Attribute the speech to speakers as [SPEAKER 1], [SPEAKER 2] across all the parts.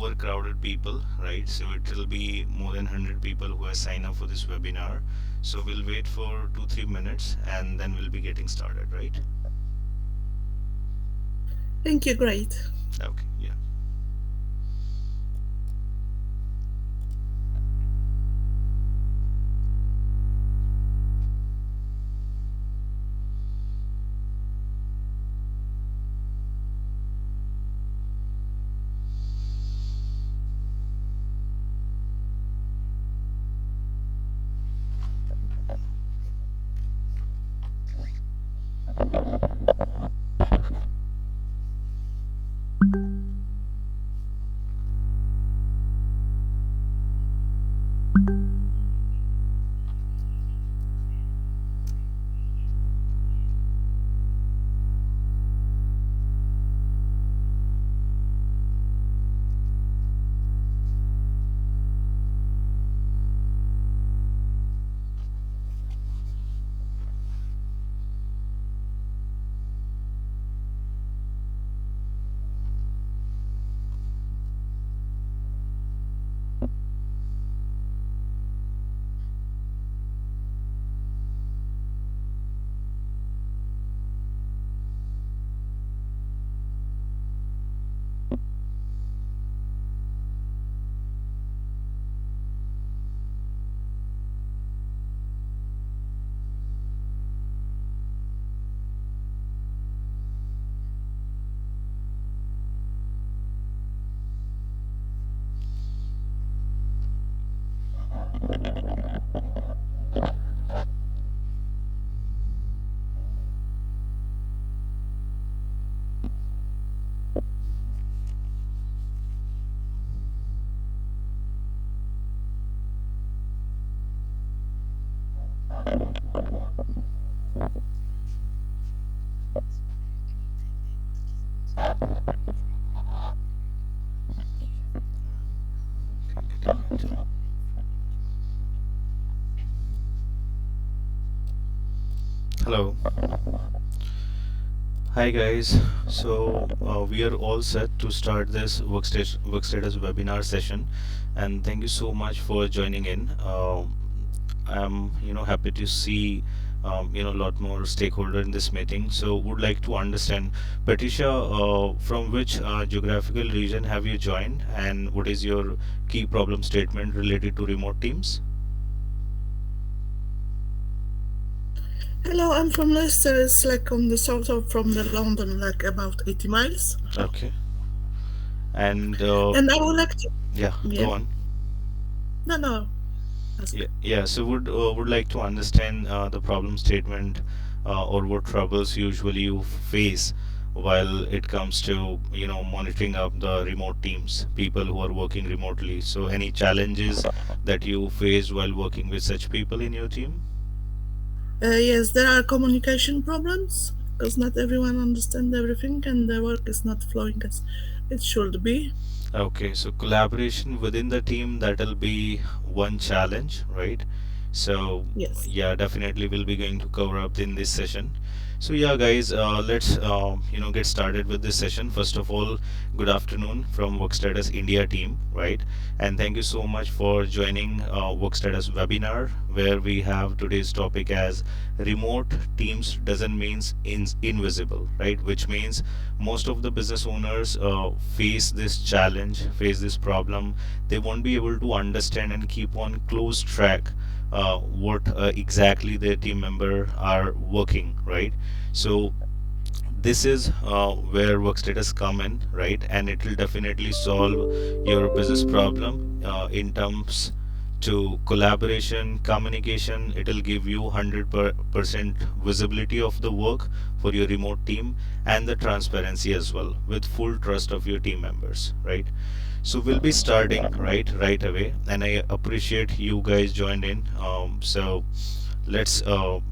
[SPEAKER 1] overcrowded people, right? So it will be more than 100 people who have signed up for this webinar. So we'll wait for 2-3 minutes and then we'll be getting started, right?
[SPEAKER 2] Thank you, great.
[SPEAKER 1] Okay, yeah. Hello. Hi guys. So we are all set to start this Workstatus webinar session, and thank you so much for joining in. I'm happy to see a lot more stakeholder in this meeting. So would like to understand, Patricia, from which geographical region have you joined, and what is your key problem statement related to remote teams?
[SPEAKER 2] Hello, I'm from Leicester. It's like on the south of from the London, like about 80 miles.
[SPEAKER 1] Okay. And
[SPEAKER 2] And I would like to,
[SPEAKER 1] yeah,
[SPEAKER 2] yeah,
[SPEAKER 1] go on.
[SPEAKER 2] no,
[SPEAKER 1] Yeah,
[SPEAKER 2] ask.
[SPEAKER 1] yeah. So would like to understand the problem statement or what troubles usually you face while it comes to monitoring up the remote teams, people who are working remotely. So any challenges that you faced while working with such people in your team?
[SPEAKER 2] Yes, there are communication problems because not everyone understands everything and the work is not flowing as it should be.
[SPEAKER 1] Okay, so collaboration within the team, that'll be one challenge, right? So
[SPEAKER 2] Yes.
[SPEAKER 1] yeah, definitely we'll be going to cover up in this session. So yeah, guys, let's get started with this session. First of all, good afternoon from Workstatus India team, right? And thank you so much for joining Workstatus webinar, where we have today's topic as remote teams doesn't means invisible, right? Which means most of the business owners face this challenge, face this problem. They won't be able to understand and keep on close track what exactly their team member are working, right? So this is where Workstatus come in, right? And it will definitely solve your business problem in terms to collaboration, communication. It will give you 100% visibility of the work for your remote team, and the transparency as well, with full trust of your team members, right? So we'll be starting right away, and I appreciate you guys joined in. So let's I'll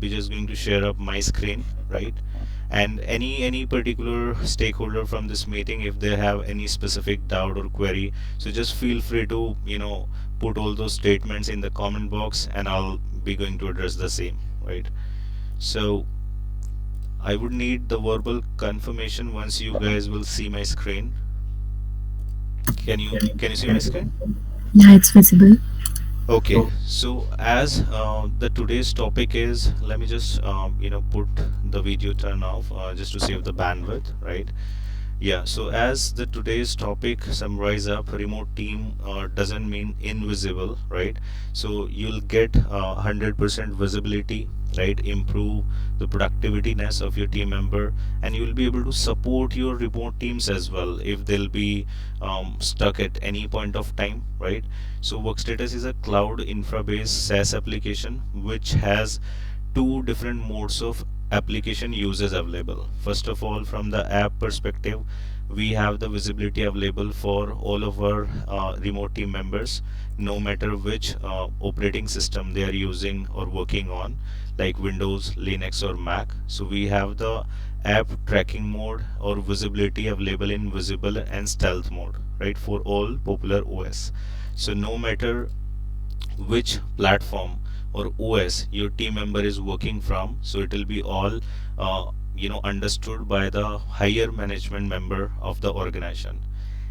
[SPEAKER 1] be just going to share up my screen, right? And any particular stakeholder from this meeting, if they have any specific doubt or query, so just feel free to put all those statements in the comment box, and I'll be going to address the same, right? So I would need the verbal confirmation once you guys will see my screen. Can you see my screen?
[SPEAKER 3] Yeah, it's visible.
[SPEAKER 1] Okay, so as the today's topic is, let me just put the video turn off just to save the bandwidth, right? Yeah, so as the today's topic summarize up, remote team doesn't mean invisible, right? So you'll get 100% visibility, right? Improve the productivitiness of your team member, and you'll be able to support your remote teams as well if they'll be stuck at any point of time, right? So Workstatus is a cloud infra-based SaaS application which has two different modes of application uses available. First of all, from the app perspective, we have the visibility available for all of our remote team members, no matter which operating system they are using or working on, like Windows, Linux, or Mac. So we have the app tracking mode or visibility available in visible and stealth mode, right, for all popular OS. So no matter which platform or OS your team member is working from, so it will be all understood by the higher management member of the organization,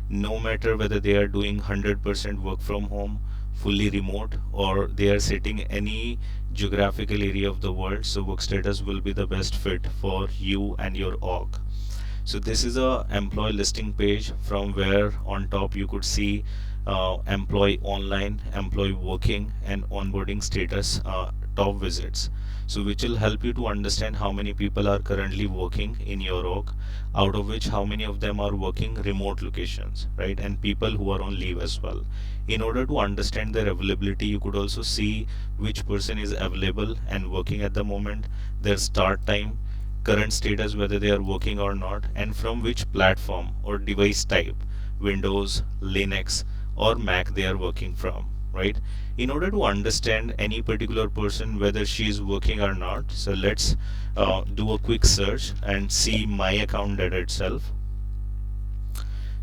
[SPEAKER 1] no matter whether they are doing 100% work from home, fully remote, or they are sitting any geographical area of the world. So Workstatus will be the best fit for you and your org. So this is a employee listing page from where on top you could see employee online, employee working, and onboarding status top visits. So which will help you to understand how many people are currently working in your org, out of which how many of them are working remote locations, right? And people who are on leave as well. In order to understand their availability, you could also see which person is available and working at the moment, their start time, current status, whether they are working or not, and from which platform or device type, Windows, Linux, or Mac they are working from, right? In order to understand any particular person whether she is working or not, so let's do a quick search and see my account data itself.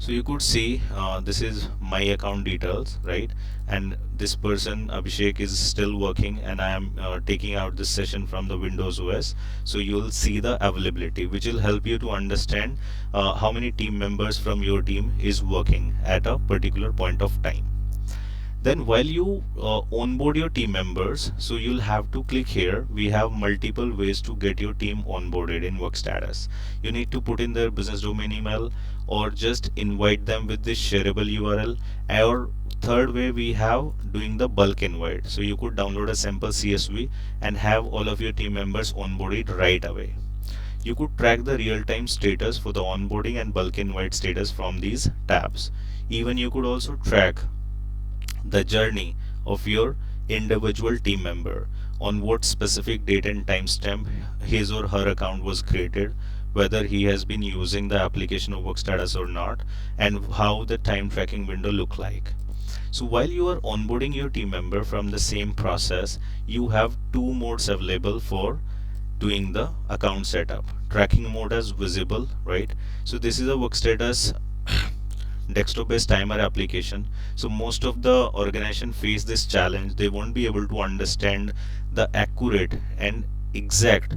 [SPEAKER 1] So you could see this is my account details, right? And this person Abhishek is still working, and I am taking out this session from the Windows OS. So you'll see the availability, which will help you to understand how many team members from your team is working at a particular point of time. Then while you onboard your team members, so you'll have to click here. We have multiple ways to get your team onboarded in Workstatus. You need to put in their business domain email, or just invite them with this shareable URL. Or third way, we have doing the bulk invite. So you could download a sample CSV and have all of your team members onboarded right away. You could track the real-time status for the onboarding and bulk invite status from these tabs. Even you could also track the journey of your individual team member, on what specific date and timestamp his or her account was created, whether he has been using the application of Workstatus or not, and how the time tracking window look like. So while you are onboarding your team member from the same process, you have two modes available for doing the account setup. Tracking mode as visible, right? So this is a Workstatus desktop based timer application. So most of the organization face this challenge. They won't be able to understand the accurate and exact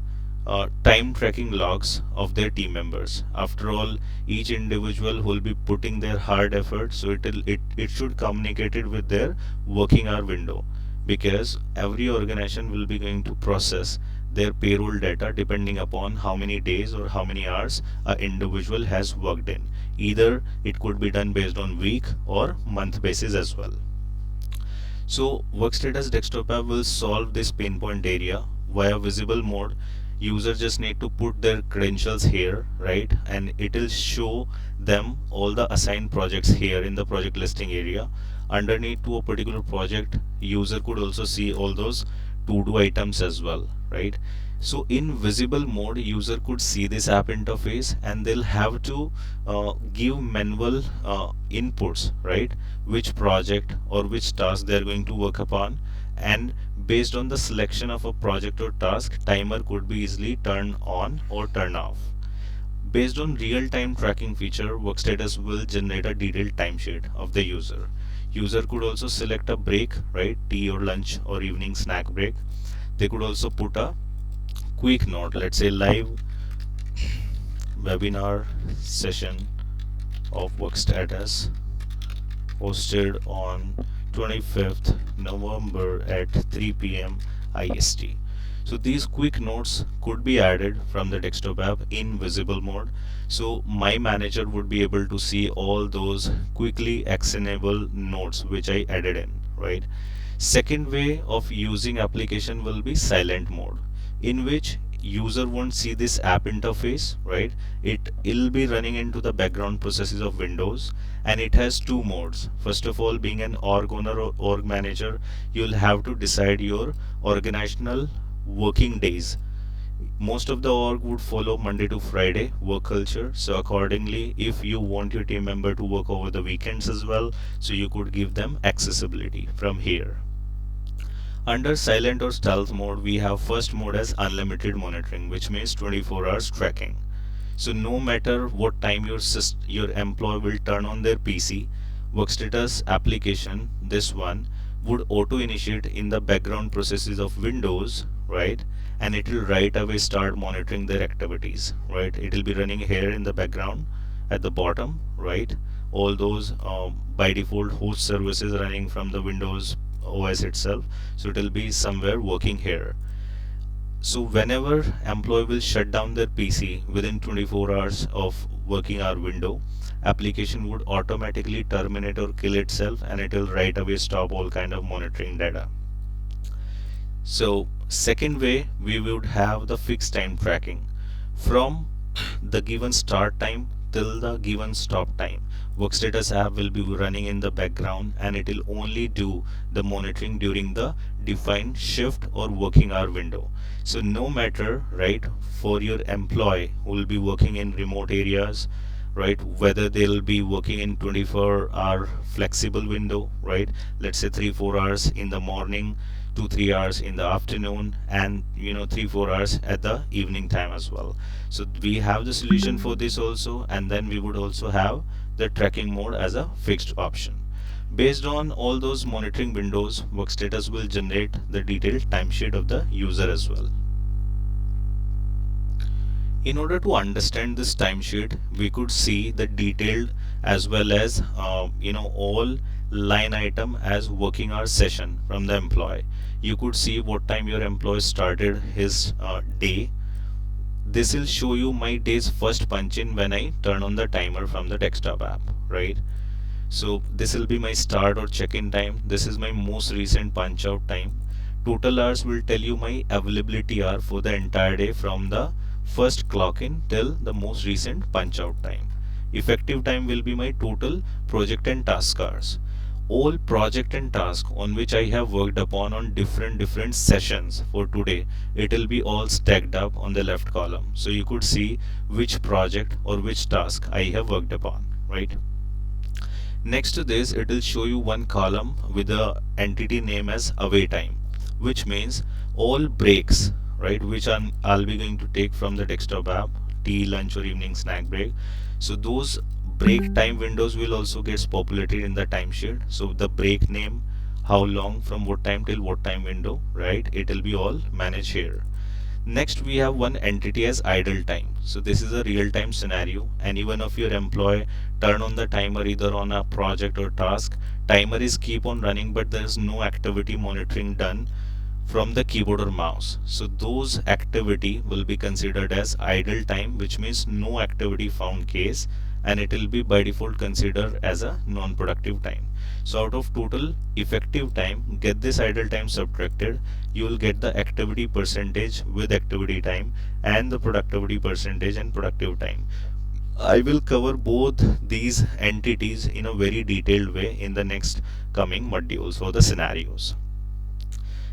[SPEAKER 1] time tracking logs of their team members. After all, each individual will be putting their hard effort, so it should communicate it with their working hour window, because every organization will be going to process their payroll data depending upon how many days or how many hours a individual has worked in. Either it could be done based on week or month basis as well. So Workstatus desktop app will solve this pain point area via visible mode. User just need to put their credentials here, right? And it will show them all the assigned projects here in the project listing area. Underneath to a particular project, user could also see all those to do items as well, right? So in visible mode, user could see this app interface, and they'll have to give manual inputs, right? Which project or which task they're going to work upon, and based on the selection of a project or task, timer could be easily turned on or turn off. Based on real-time tracking feature, Workstatus will generate a detailed timesheet of the user. User could also select a break, right? Tea or lunch or evening snack break. They could also put a quick note, let's say live webinar session of Workstatus posted on 25th November at 3 p.m. IST. So these quick notes could be added from the desktop app in visible mode. So my manager would be able to see all those quickly actionable notes which I added in, right? Second way of using application will be silent mode, in which user won't see this app interface, right? It'll be running into the background processes of Windows, and it has two modes. First of all, being an org owner or org manager, you'll have to decide your organizational working days. Most of the org would follow Monday to Friday work culture, so accordingly, if you want your team member to work over the weekends as well, so you could give them accessibility from here. Under silent or stealth mode, we have first mode as unlimited monitoring, which means 24 hours tracking. So no matter what time your employee will turn on their PC, Workstatus application, this one, would auto initiate in the background processes of Windows, right? And it will right away start monitoring their activities, right? It will be running here in the background at the bottom, right? All those by default host services running from the Windows OS itself. So it will be somewhere working here. So whenever employee will shut down their PC within 24 hours of working hour window, application would automatically terminate or kill itself, and it will right away stop all kind of monitoring data. So second way, we would have the fixed time tracking from the given start time till the given stop time. Workstatus app will be running in the background, and it will only do the monitoring during the defined shift or working hour window. So no matter, right, for your employee who will be working in remote areas, right, whether they'll be working in 24-hour flexible window, right, let's say 3-4 hours in the morning, 2-3 hours in the afternoon, and 3-4 hours at the evening time as well. So we have the solution for this also, and then we would also have the tracking mode as a fixed option. Based on all those monitoring windows, Workstatus will generate the detailed timesheet of the user as well. In order to understand this timesheet, we could see the detailed as well as all line item as working hour session from the employee. You could see what time your employee started his day. This will show you my day's first punch in when I turn on the timer from the desktop app, right? So this will be my start or check-in time. This is my most recent punch out time. Total hours will tell you my availability hour for the entire day from the first clock in till the most recent punch out time. Effective time will be my total project and task hours. All project and task on which I have worked upon on different sessions for today, it will be all stacked up on the left column. So you could see which project or which task I have worked upon, right? Next to this, it will show you one column with the entity name as away time, which means all breaks, right, which I'll be going to take from the desktop app, tea, lunch, or evening snack break. So those break time windows will also get populated in the timesheet. So the break name, how long, from what time till what time window, right, it will be all managed here. Next, we have one entity as idle time. So this is a real-time scenario. Any one of your employee turn on the timer either on a project or task. Timer is keep on running, but there is no activity monitoring done from the keyboard or mouse. So those activity will be considered as idle time, which means no activity found case, and it will be by default considered as a non-productive time. So out of total effective time, get this idle time subtracted, you will get the activity percentage with activity time and the productivity percentage and productive time. I will cover both these entities in a very detailed way in the next coming modules or the scenarios.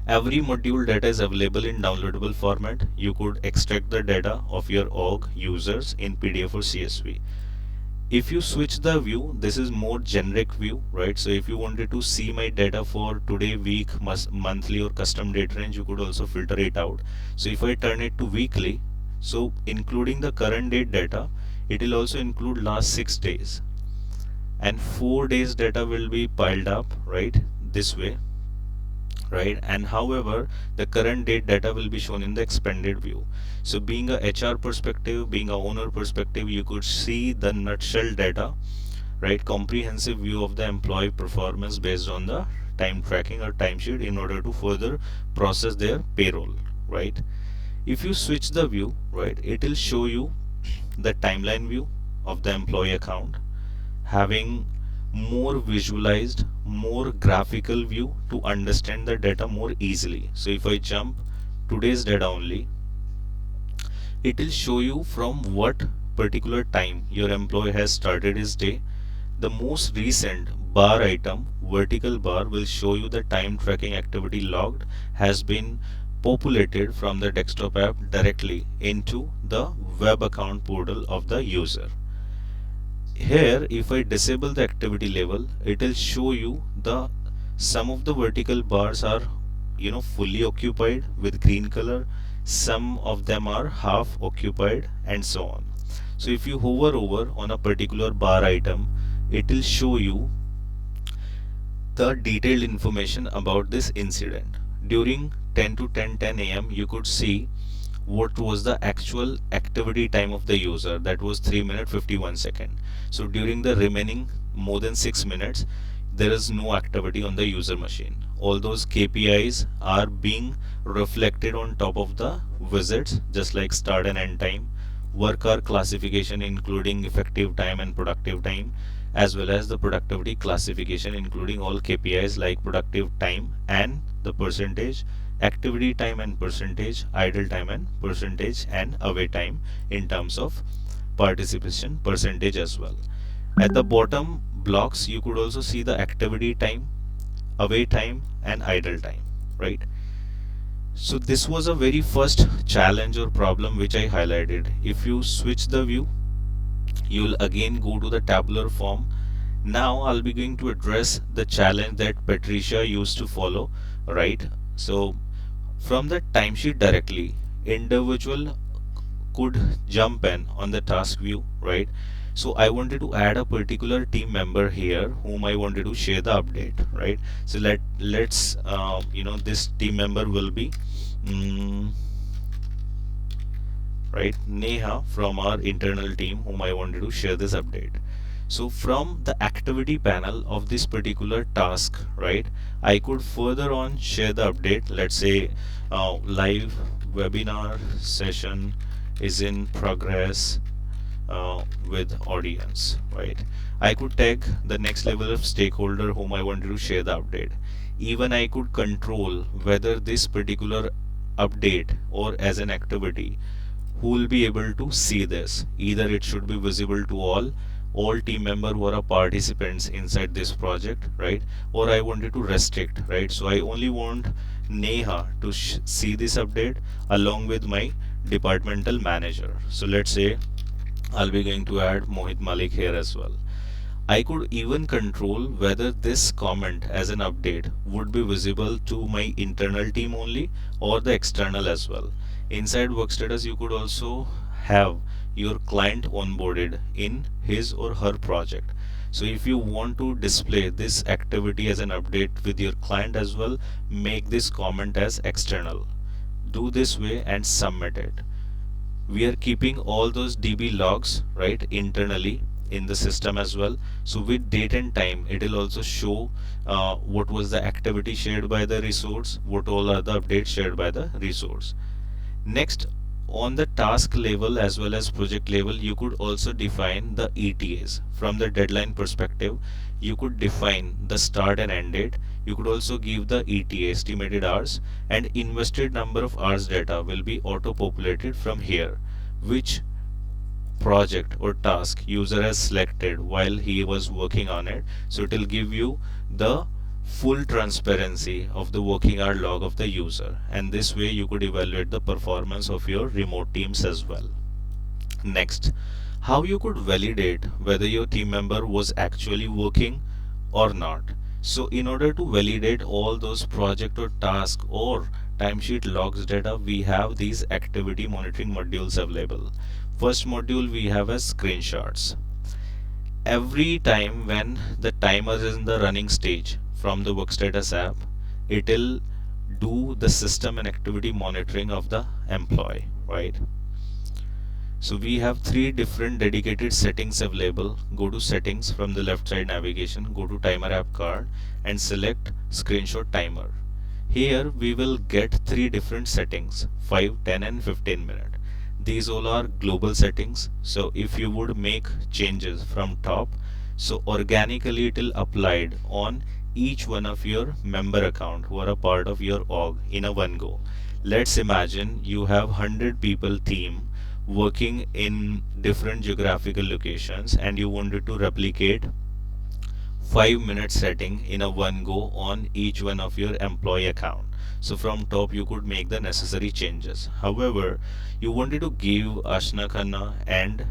[SPEAKER 1] Every module data is available in downloadable format. You could extract the data of your org users in PDF or CSV. If you switch the view, this is more generic view, right? So if you wanted to see my data for today, week, monthly, or custom date range, you could also filter it out. So if I turn it to weekly, so including the current date data, it will also include last 6 days, and 4 days data will be piled up, right, this way, right? And however, the current date data will be shown in the expanded view. So being a HR perspective, being a owner perspective, you could see the nutshell data, right? Comprehensive view of the employee performance based on the time tracking or timesheet in order to further process their payroll, right? If you switch the view, right, it will show you the timeline view of the employee account, having more visualized, more graphical view to understand the data more easily. So if I jump today's data only, it will show you from what particular time your employee has started his day. The most recent bar item, vertical bar, will show you the time tracking activity logged has been populated from the desktop app directly into the web account portal of the user. Here, if I disable the activity level, it will show you the some of the vertical bars are fully occupied with green color, some of them are half occupied, and so on. So if you hover over on a particular bar item, it will show you the detailed information about this incident. During 10 to 10:10 a.m., you could see what was the actual activity time of the user. That was 3 minutes 51 seconds. So during the remaining more than 6 minutes, there is no activity on the user machine. All those KPIs are being reflected on top of the visits, just like start and end time, work hour classification including effective time and productive time, as well as the productivity classification including all KPIs like productive time and the percentage, activity time and percentage, idle time and percentage, and away time in terms of participation percentage as well. At the bottom blocks, you could also see the activity time, away time, and idle time, right? So this was a very first challenge or problem which I highlighted. If you switch the view, you'll again go to the tabular form. Now I'll be going to address the challenge that Patricia used to follow, right? So from the timesheet directly, individual could jump in on the task view, right? So I wanted to add a particular team member here whom I wanted to share the update, right? So let's this team member will be mm, right, Neha from our internal team whom I wanted to share this update. So from the activity panel of this particular task, right, I could further on share the update. Let's say live webinar session is in progress with audience, right? I could tag the next level of stakeholder whom I wanted to share the update. Even I could control whether this particular update or as an activity, who will be able to see this. Either it should be visible to all team member who are participants inside this project, right? Or I wanted to restrict, right? So I only want Neha to see this update along with my departmental manager. So let's say I'll be going to add Mohit Malik here as well. I could even control whether this comment as an update would be visible to my internal team only or the external as well. Inside Workstatus, you could also have your client onboarded in his or her project. So if you want to display this activity as an update with your client as well, make this comment as external. Do this way and submit it. We are keeping all those DB logs, right, internally in the system as well. So with date and time, it will also show what was the activity shared by the resource, what all are the updates shared by the resource. Next, on the task level as well as project level, you could also define the ETAs. From the deadline perspective, you could define the start and end date. You could also give the ETA, estimated hours, and invested number of hours data will be auto populated from here, which project or task user has selected while he was working on it. So it will give you the full transparency of the working hour log of the user, and this way you could evaluate the performance of your remote teams as well. Next, how you could validate whether your team member was actually working or not. So in order to validate all those project or task or timesheet logs data, we have these activity monitoring modules available. First module we have as screenshots. Every time when the timer is in the running stage from the Workstatus app, it will do the system and activity monitoring of the employee, right? So we have three different dedicated settings available. Go to settings from the left side navigation, go to timer app card and select screenshot timer. Here we will get three different settings, 5, 10 and 15 minute. These all are global settings. So if you would make changes from top, so organically it will applied on each one of your member account who are a part of your org in a one go. Let's imagine you have 100 people team working in different geographical locations and you wanted to replicate 5 minute setting in a one go on each one of your employee account. So from top you could make the necessary changes. However, you wanted to give Ashna Khanna and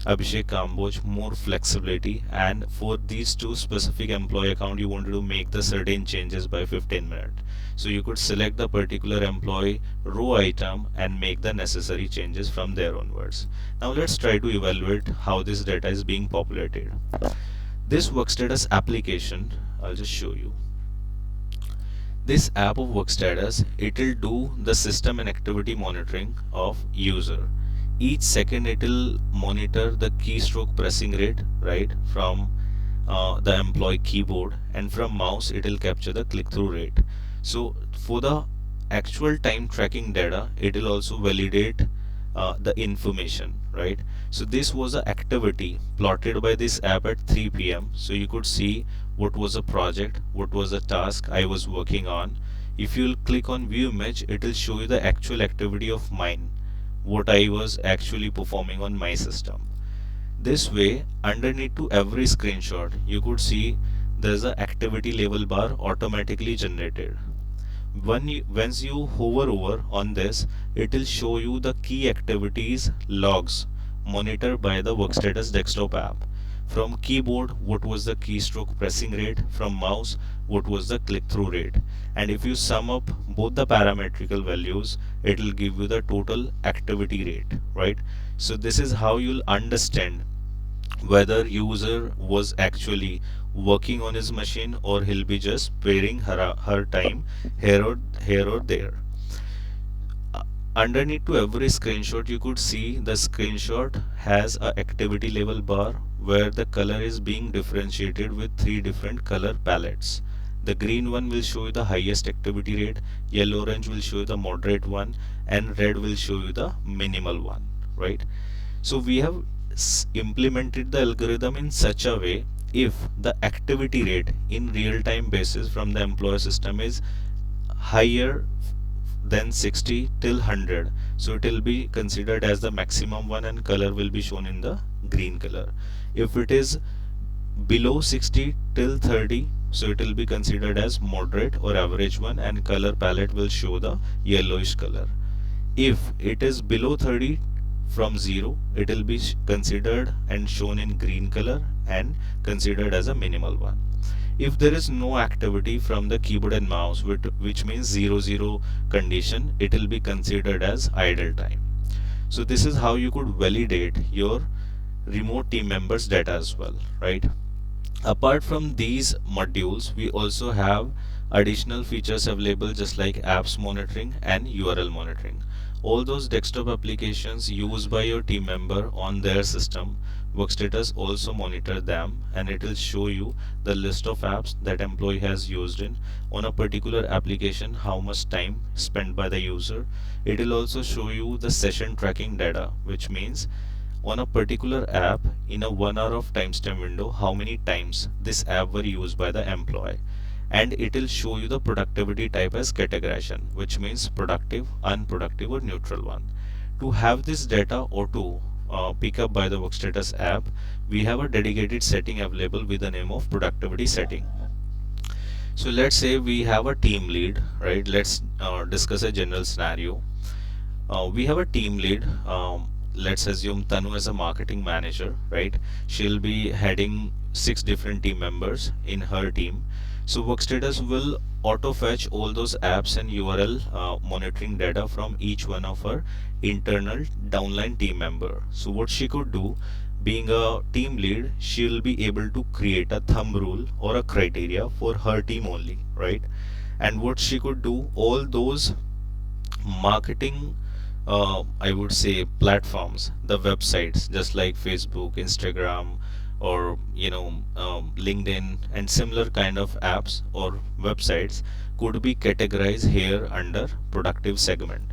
[SPEAKER 1] Abhishek Kamboj more flexibility, and for these two specific employee account you wanted to make the certain changes by 15 minutes. So you could select the particular employee row item and make the necessary changes from there onwards. Now let's try to evaluate how this data is being populated. This Workstatus application, I'll just show you. This app of Workstatus, it will do the system and activity monitoring of user. Each second it will monitor the keystroke pressing rate, right, from the employee keyboard, and from mouse it will capture the click-through rate. So for the actual time tracking data, it will also validate the information, right? So this was an activity plotted by this app at 3 p.m. So you could see what was a project, what was a task I was working on. If you'll click on view image, it will show you the actual activity of mine, what I was actually performing on my system. This way, underneath to every screenshot, you could see there's a activity level bar automatically generated. Once you hover over on this, it will show you the key activities logs monitored by the Workstatus desktop app. From keyboard, what was the keystroke pressing rate? From mouse, what was the click-through rate? And if you sum up both the parametrical values, it will give you the total activity rate, right? So this is how you'll understand whether user was actually working on his machine or he'll be just sparing her time here or there. Underneath to every screenshot you could see the screenshot has a activity level bar where the color is being differentiated with three different color palettes. The green one will show you the highest activity rate, yellow orange will show you the moderate one, and red will show you the minimal one, right? So we have implemented the algorithm in such a way, if the activity rate in real time basis from the employer system is higher than 60 till 100, so it will be considered as the maximum one and color will be shown in the green color. If it is below 60 till 30, so it will be considered as moderate or average one and color palette will show the yellowish color. If it is below 30 from 0, it will be considered and shown in green color and considered as a minimal one. If there is no activity from the keyboard and mouse, which means 00 condition, it will be considered as idle time. So this is how you could validate your remote team members data as well, right? Apart from these modules, we also have additional features available just like apps monitoring and URL monitoring. All those desktop applications used by your team member on their system, Workstatus also monitor them and it will show you the list of apps that employee has used in on a particular application, how much time spent by the user. It will also show you the session tracking data, which means on a particular app in a 1 hour of timestamp window how many times this app were used by the employee, and it will show you the productivity type as categorization, which means productive, unproductive or neutral one. To have this data auto pick up by the Workstatus app, we have a dedicated setting available with the name of productivity setting. So let's say we have a team lead, right? Let's discuss a general scenario. We have a team lead. Let's assume Tanu as a marketing manager, right? She'll be heading 6 different team members in her team. So Workstatus will auto fetch all those apps and URL monitoring data from each one of her internal downline team member. So what she could do, being a team lead, she'll be able to create a thumb rule or a criteria for her team only, right? And what she could do, all those marketing I would say platforms, the websites, just like Facebook, Instagram, or LinkedIn and similar kind of apps or websites could be categorized here under productive segment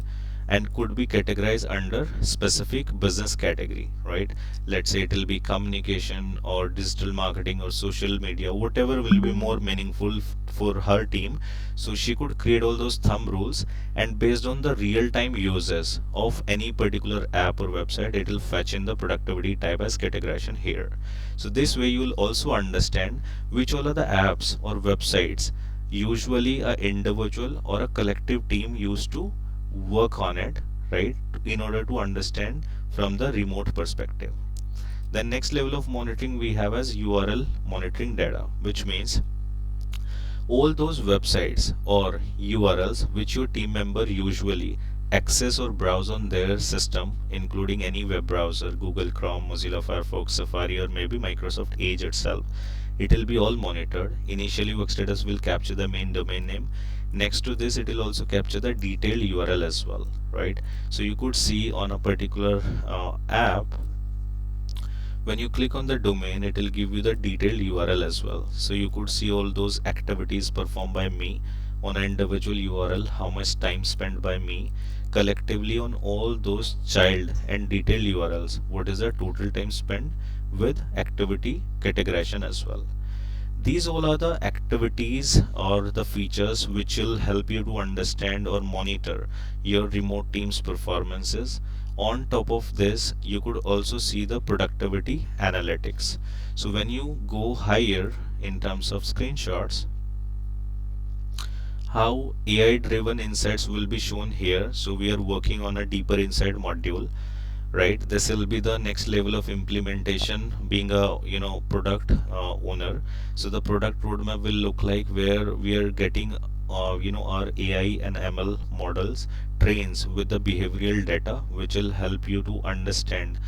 [SPEAKER 1] and could be categorized under specific business category, right? Let's say it will be communication or digital marketing or social media, whatever will be more meaningful for her team. So she could create all those thumb rules, and based on the real time uses of any particular app or website, it will fetch in the productivity type as categorization here. So this way you will also understand which all are the apps or websites usually a individual or a collective team used to work on it, right, in order to understand from the remote perspective. The next level of monitoring we have as URL monitoring data, which means all those websites or URLs which your team member usually access or browse on their system, including any web browser, Google Chrome, Mozilla Firefox, Safari, or maybe Microsoft Edge itself. It will be all monitored. Initially, Workstatus will capture the main domain name. Next to this, it will also capture the detailed URL as well, right? So you could see on a particular app, when you click on the domain, it will give you the detailed URL as well. So you could see all those activities performed by me on an individual URL, how much time spent by me collectively on all those child and detailed URLs, what is the total time spent with activity categorization as well. These all are the activities or the features which will help you to understand or monitor your remote team's performances. On top of this, you could also see the productivity analytics. So when you go higher in terms of screenshots, how AI driven insights will be shown here. So we are working on a deeper insight module, right? This will be the next level of implementation, being a product owner. So the product roadmap will look like where we are getting our AI and ML models trains with the behavioral data, which will help you to understand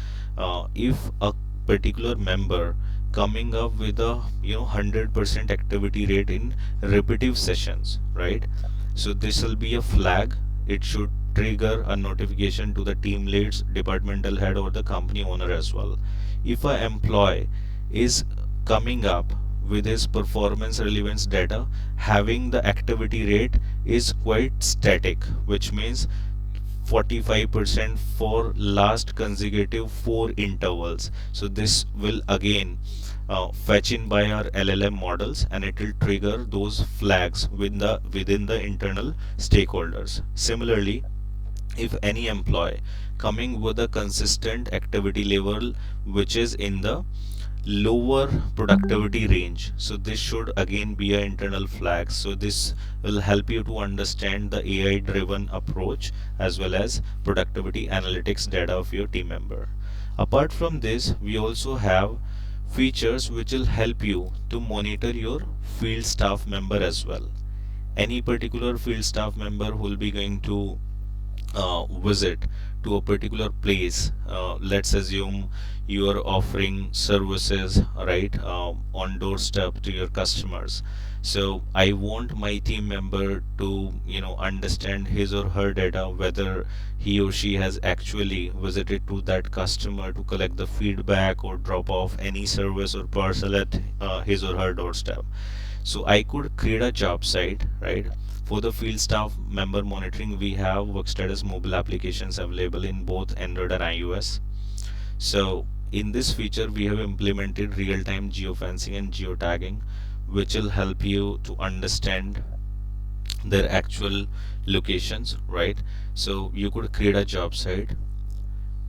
[SPEAKER 1] if a particular member coming up with a 100% activity rate in repetitive sessions, right? So this will be a flag. It should trigger a notification to the team leads, departmental head, or the company owner as well. If an employee is coming up with his performance relevance data having the activity rate is quite static, which means 45% for last consecutive 4 intervals. So this will again fetch in by our LLM models, and it will trigger those flags within the internal stakeholders. Similarly, if any employee coming with a consistent activity level which is in the lower productivity range, so this should again be an internal flag. So this will help you to understand the AI driven approach as well as productivity analytics data of your team member. Apart from this, we also have features which will help you to monitor your field staff member as well. Any particular field staff member who will be going to visit to a particular place. Let's assume you are offering services, right, on doorstep to your customers. So I want my team member to understand his or her data, whether he or she has actually visited to that customer to collect the feedback or drop off any service or parcel at his or her doorstep. So I could create a job site, right? For the field staff member monitoring, we have Workstatus mobile applications available in both Android and iOS. So in this feature, we have implemented real-time geofencing and geotagging, which will help you to understand their actual locations, right? So you could create a job site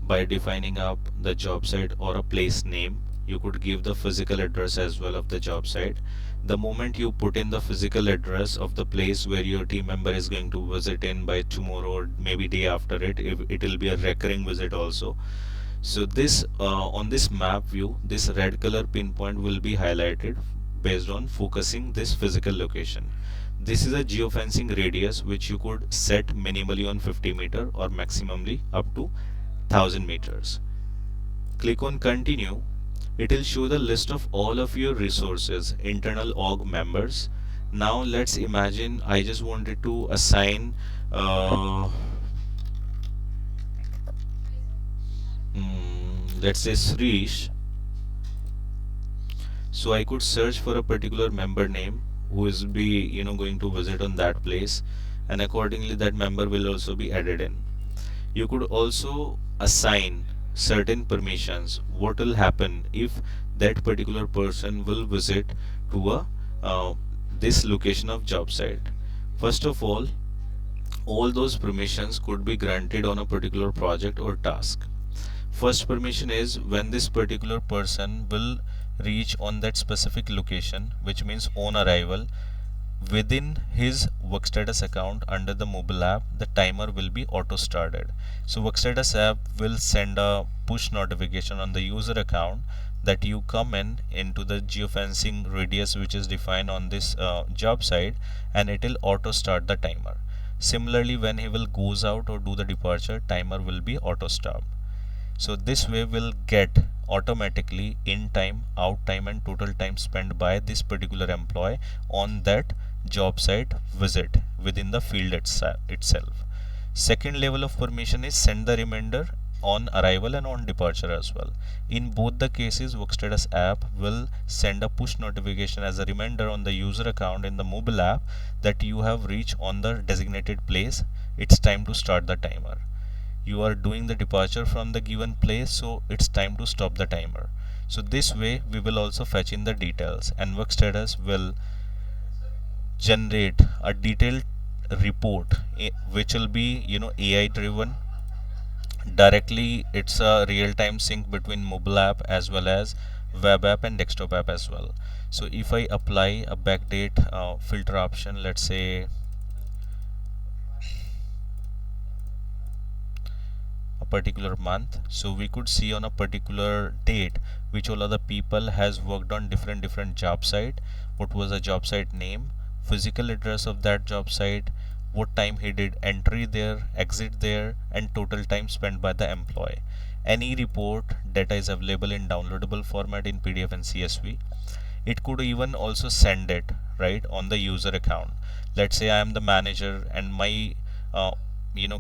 [SPEAKER 1] by defining up the job site or a place name. You could give the physical address as well of the job site. The moment you put in the physical address of the place where your team member is going to visit in by tomorrow or maybe day after it, if it will be a recurring visit also. So this on this map view, this red color pinpoint will be highlighted based on focusing this physical location. This is a geofencing radius which you could set minimally on 50 meter or maximally up to 1000 meters. Click on continue. It will show the list of all of your resources, internal org members. Now let's imagine I just wanted to assign uh, let's say Srish, so I could search for a particular member name who is be going to visit on that place, and accordingly that member will also be added in. You could also assign certain permissions. What will happen if that particular person will visit to a this location of job site? First of all those permissions could be granted on a particular project or task. First permission is when this particular person will reach on that specific location, which means on arrival, within his Workstatus account under the mobile app, the timer will be auto started. So Workstatus app will send a push notification on the user account that you come into the geofencing radius which is defined on this job site, and it will auto start the timer. Similarly, when he will goes out or do the departure, timer will be auto stop. So this way we'll get automatically in time, out time and total time spent by this particular employee on that job site visit within the field itself. Second level of permission is send the reminder on arrival and on departure as well. In both the cases, Workstatus app will send a push notification as a reminder on the user account in the mobile app that you have reached on the designated place. It's time to start the timer. You are doing the departure from the given place, so it's time to stop the timer. So this way we will also fetch in the details, and Workstatus will generate a detailed report which will be AI driven directly. It's a real-time sync between mobile app as well as web app and desktop app as well. So if I apply a backdate filter option, let's say a particular month, so we could see on a particular date which all other people has worked on different job site, what was the job site name, physical address of that job site, what time he did entry there, exit there, and total time spent by the employee. Any report data is available in downloadable format in PDF and CSV. It could even also send it right on the user account. Let's say I am the manager and my uh,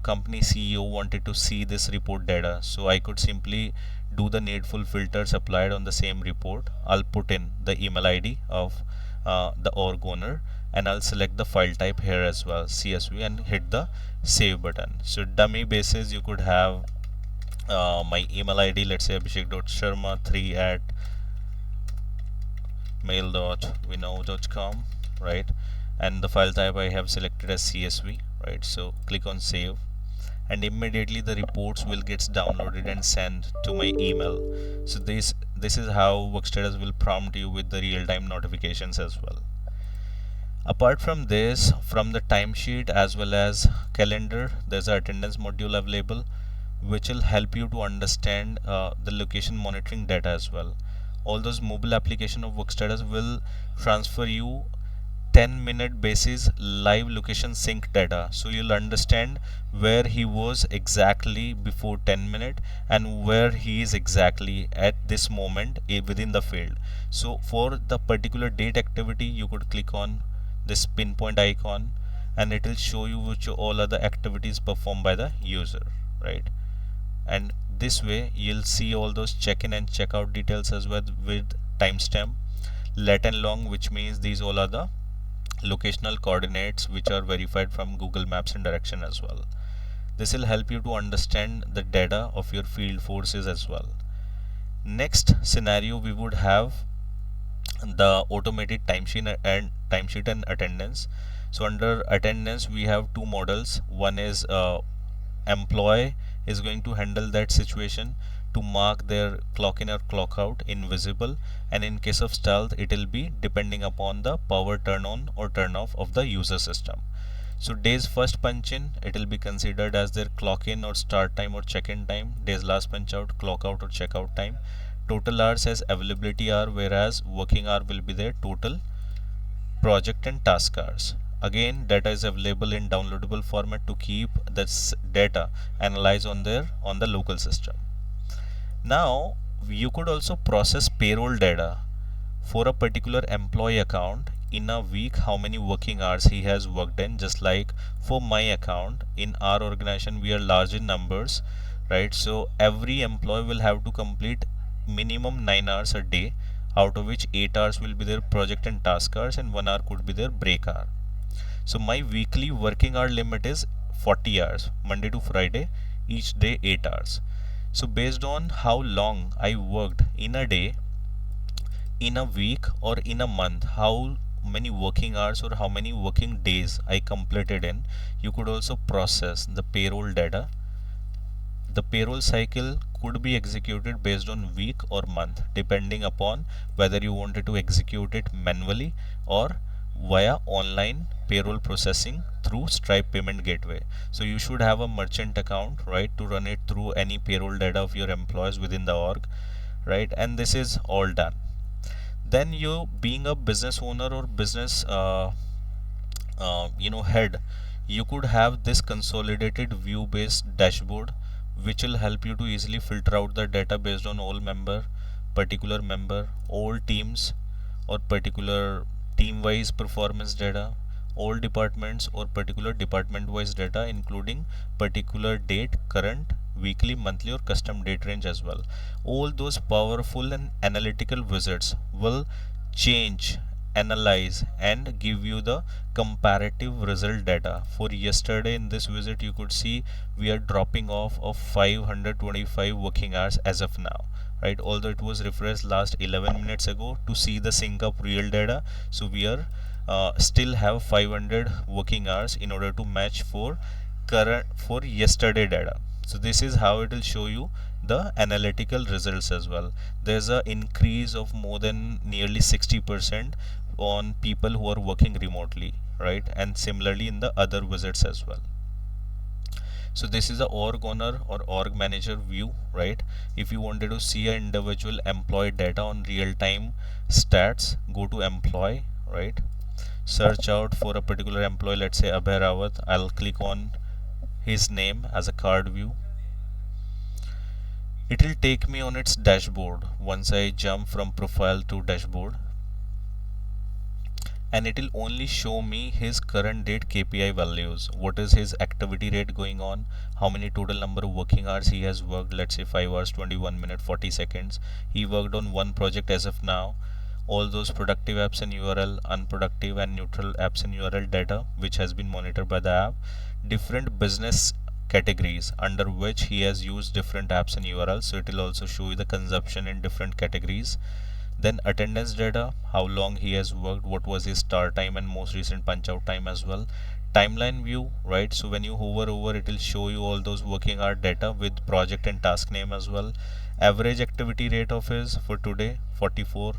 [SPEAKER 1] company CEO wanted to see this report data, so I could simply do the needful filters applied on the same report. I'll put in the email ID of the org owner, and I'll select the file type here as well, CSV, and hit the save button. So dummy basis you could have my email ID, let's say abhishek.sharma3 at mail.vinod.com, right? And the file type I have selected as CSV, right? So click on save, and immediately the reports will get downloaded and sent to my email. So this is how Workstatus will prompt you with the real-time notifications as well. Apart from this, from the timesheet as well as calendar, there's an attendance module available which will help you to understand the location monitoring data as well. All those mobile application of Workstatus will transfer you 10-minute basis live location sync data, so you'll understand where he was exactly before 10 minutes and where he is exactly at this moment within the field. So for the particular date activity, you could click on this pinpoint icon and it will show you which all other activities performed by the user, right? And this way you'll see all those check-in and check-out details as well with timestamp, let and long, which means these all are the locational coordinates which are verified from Google Maps and direction as well. This will help you to understand the data of your field forces as well. Next scenario, we would have the automated timesheet and attendance. So under attendance we have two models. One is employee is going to handle that situation to mark their clock in or clock out invisible, and in case of stealth it will be depending upon the power turn on or turn off of the user system. So days first punch in, it will be considered as their clock in or start time or check in time. Days last punch out, clock out or check out time. Total hours as availability hour, whereas working hour will be their total project and task hours. Again, data is available in downloadable format to keep this data analyzed on the local system. Now you could also process payroll data for a particular employee account in a week, how many working hours he has worked in. Just like for my account in our organization, we are large in numbers, right? So every employee will have to complete minimum 9 hours a day, out of which 8 hours will be their project and task hours and 1 hour could be their break hour. So my weekly working hour limit is 40 hours, Monday to Friday, each day 8 hours. So based on how long I worked in a day, in a week, or in a month, how many working hours or how many working days I completed in, you could also process the payroll data. The payroll cycle could be executed based on week or month, depending upon whether you wanted to execute it manually or via online payroll processing through Stripe payment gateway. So you should have a merchant account, right, to run it through any payroll data of your employees within the org, right? And this is all done. Then you, being a business owner or business head, you could have this consolidated view based dashboard which will help you to easily filter out the data based on all member, particular member, all teams, or particular team wise performance data, all departments or particular department wise data, including particular date, current, weekly, monthly, or custom date range as well. All those powerful and analytical wizards will change, analyze, and give you the comparative result data. For yesterday in this visit, you could see we are dropping off of 525 working hours as of now, right? Although it was refreshed last 11 minutes ago to see the sync up real data, so we are still have 500 working hours in order to match for current for yesterday data. So this is how it will show you the analytical results as well. There's a increase of more than nearly 60% on people who are working remotely, right? And similarly in the other visits as well. So this is the org owner or org manager view, right? If you wanted to see an individual employee data on real time stats, go to employee, right? Search out for a particular employee, let's say Abhay Rawat. I'll click on his name as a card view. It will take me on its dashboard once I jump from profile to dashboard, and it will only show me his current date KPI values. What is his activity rate going on, how many total number of working hours he has worked, let's say 5 hours 21 minutes 40 seconds. He worked on one project as of now. All those productive apps and URL, unproductive and neutral apps and URL data which has been monitored by the app, different business categories under which he has used different apps and URLs, so it will also show you the consumption in different categories. Then attendance data, how long he has worked, what was his start time and most recent punch out time as well. Timeline view, right? So when you hover over, it will show you all those working hour data with project and task name as well. Average activity rate of his for today 44.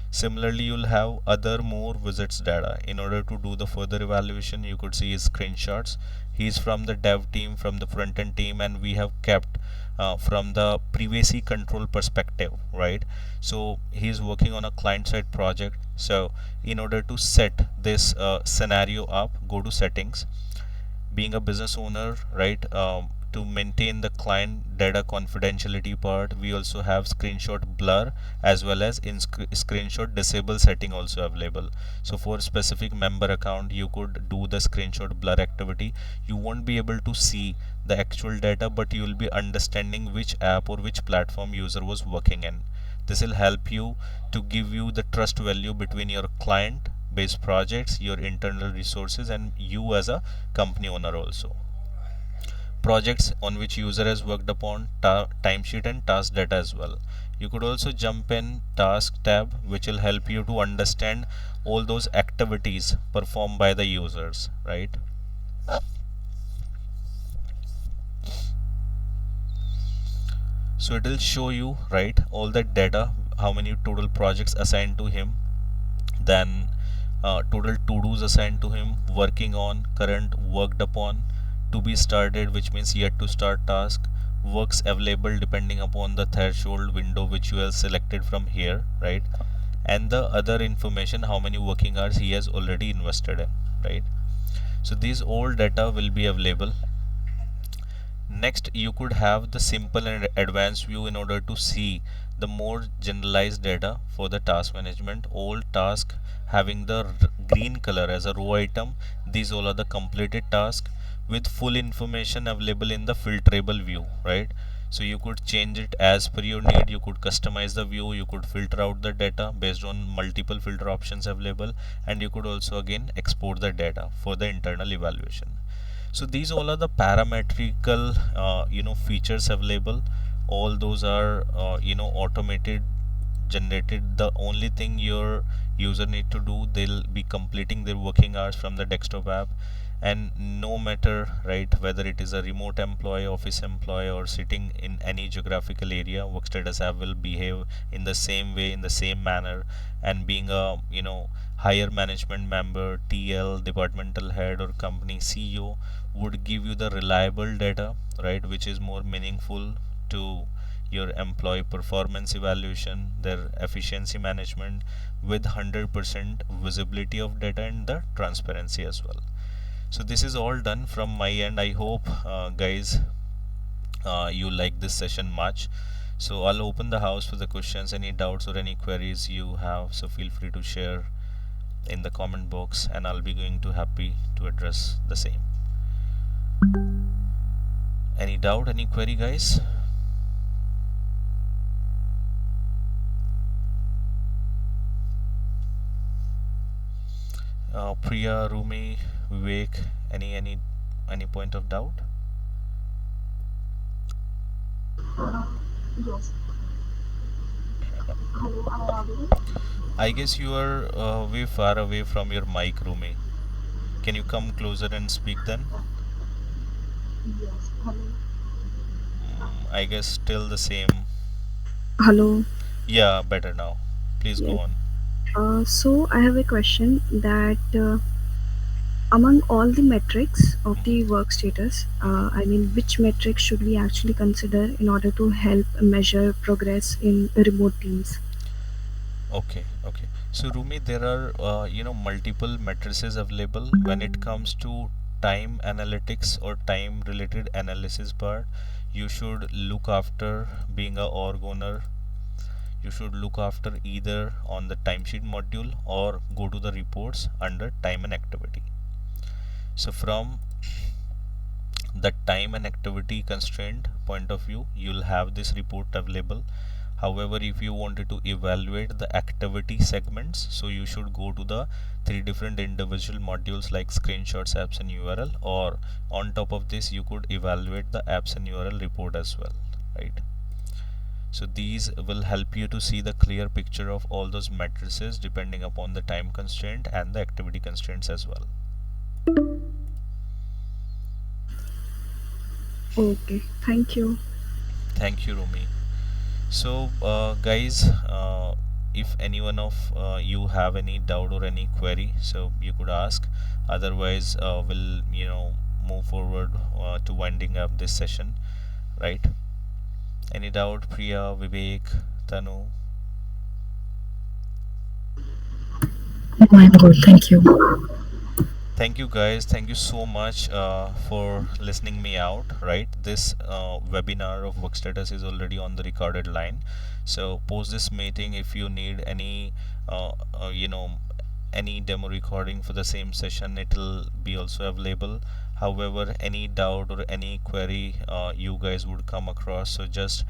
[SPEAKER 1] Similarly, you'll have other more visits data. In order to do the further evaluation, you could see his screenshots. He's from the dev team, from the front end team, and we have kept from the privacy control perspective, right? So he's working on a client side project. So in order to set this scenario up, go to settings. Being a business owner, right, to maintain the client data confidentiality part, we also have screenshot blur as well as in screenshot disable setting also available. So for specific member account, you could do the screenshot blur activity. You won't be able to see the actual data, but you will be understanding which app or which platform user was working in. This will help you to give you the trust value between your client based projects, your internal resources, and you as a company owner also. Projects on which user has worked upon, timesheet and task data as well. You could also jump in task tab, which will help you to understand all those activities performed by the users, right? So it will show you, right, all that data, how many total projects assigned to him, then total to-dos assigned to him, working on, current, worked upon, to be started, which means yet to start task, works available depending upon the threshold window which you have selected from here, right? And the other information, how many working hours he has already invested in, right? So these all data will be available. Next, you could have the simple and advanced view in order to see the more generalized data for the task management. All tasks having the green color as a row item, these all are the completed tasks. with full information available in the filterable view, right? So you could change it as per your need, you could customize the view, you could filter out the data based on multiple filter options available, and you could also again export the data for the internal evaluation. So these all are the parametrical features available. All those are automated, generated. The only thing your user need to do, they'll be completing their working hours from the desktop app. And no matter, right, whether it is a remote employee, office employee, or sitting in any geographical area, Workstatus app will behave in the same way, in the same manner. And being a higher management member, TL, departmental head, or company CEO, would give you the reliable data, right, which is more meaningful to your employee performance evaluation, their efficiency management, with 100% visibility of data and the transparency as well. So this is all done from my end. I hope guys you like this session much. So I'll open the house for the questions, any doubts or any queries you have, so feel free to share in the comment box, and I'll be going to happy to address the same. Any doubt, any query, guys? Priya, Rumi, Vivek, any point of doubt?
[SPEAKER 3] Yes. Hello, am I audible?
[SPEAKER 1] I guess you are way far away from your mic, Rumi. Can you come closer and speak then?
[SPEAKER 3] Yes. Hello.
[SPEAKER 1] I guess still the same.
[SPEAKER 3] Hello.
[SPEAKER 1] Yeah, better now. Please go
[SPEAKER 3] Yes.
[SPEAKER 1] on.
[SPEAKER 3] So I have a question that among all the metrics of the
[SPEAKER 1] Mhm.
[SPEAKER 3] work status, I mean, which metrics should we actually consider in order to help measure progress in remote teams?
[SPEAKER 1] Okay, okay. So Rumi, there are multiple matrices available when it comes to time analytics or time related analysis part. You should look after, being a org owner, you should look after either on the timesheet module or go to the reports under time and activity. So from the time and activity constraint point of view, you'll have this report available. However, if you wanted to evaluate the activity segments, so you should go to the three different individual modules like screenshots, apps, and URL, or on top of this, you could evaluate the apps and URL report as well, right? So these will help you to see the clear picture of all those matrices depending upon the time constraint and the activity constraints as well.
[SPEAKER 3] Okay. Thank you.
[SPEAKER 1] Thank you, Rumi. So, guys, if any one of you have any doubt or any query, so you could ask. Otherwise, we'll move forward to winding up this session, right? Any doubt, Priya, Vivek, Tanu?
[SPEAKER 3] No, I'm good. Thank you.
[SPEAKER 1] Thank you, guys. Thank you so much for listening me out, right? This webinar of Workstatus is already on the recorded line. So post this meeting if you need any uh, uh, you know any demo recording for the same session, it'll be also available. However, any doubt or any query you guys would come across, so just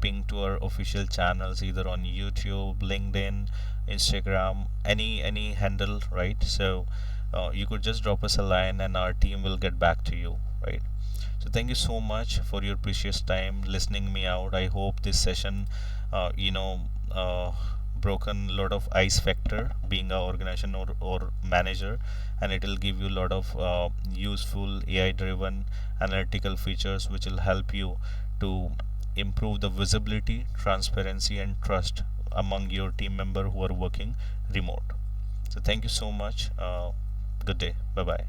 [SPEAKER 1] ping to our official channels either on YouTube, LinkedIn, Instagram, any handle, right? So you could just drop us a line and our team will get back to you, right? So thank you so much for your precious time listening me out. I hope this session uh, you know uh, broken a lot of ice factor being a organization or manager, and it will give you a lot of useful AI driven analytical features which will help you to improve the visibility, transparency, and trust among your team member who are working remote. So thank you so much. Good day. Bye bye.